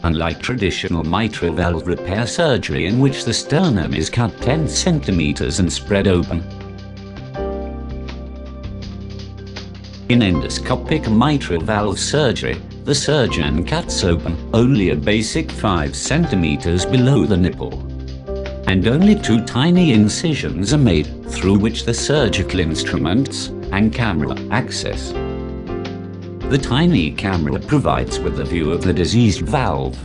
unlike traditional mitral valve repair surgery in which the sternum is cut 10 centimeters and spread open. In endoscopic mitral valve surgery, the surgeon cuts open only a basic 5 centimeters below the nipple, and only 2 tiny incisions are made through which the surgical instruments and camera access. The tiny camera provides with a view of the diseased valve.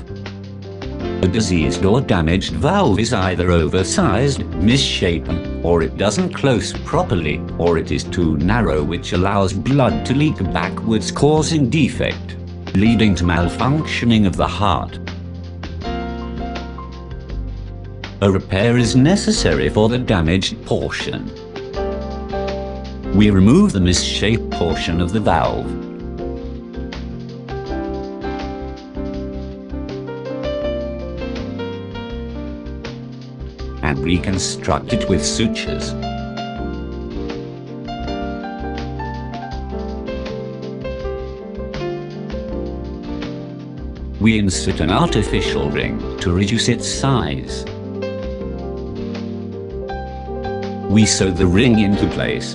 A diseased or damaged valve is either oversized, misshapen, or it doesn't close properly, or it is too narrow, which allows blood to leak backwards, causing defect, leading to malfunctioning of the heart. A repair is necessary for the damaged portion. We remove the misshaped portion of the valve. And reconstruct it with sutures. We insert an artificial ring to reduce its size. We sew the ring into place,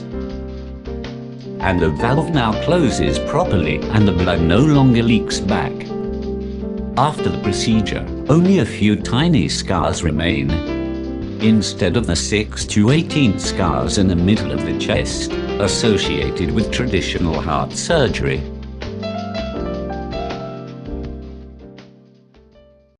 and the valve now closes properly and the blood no longer leaks back. After the procedure, only a few tiny scars remain, instead of the 6 to 18 scars in the middle of the chest associated with traditional heart surgery.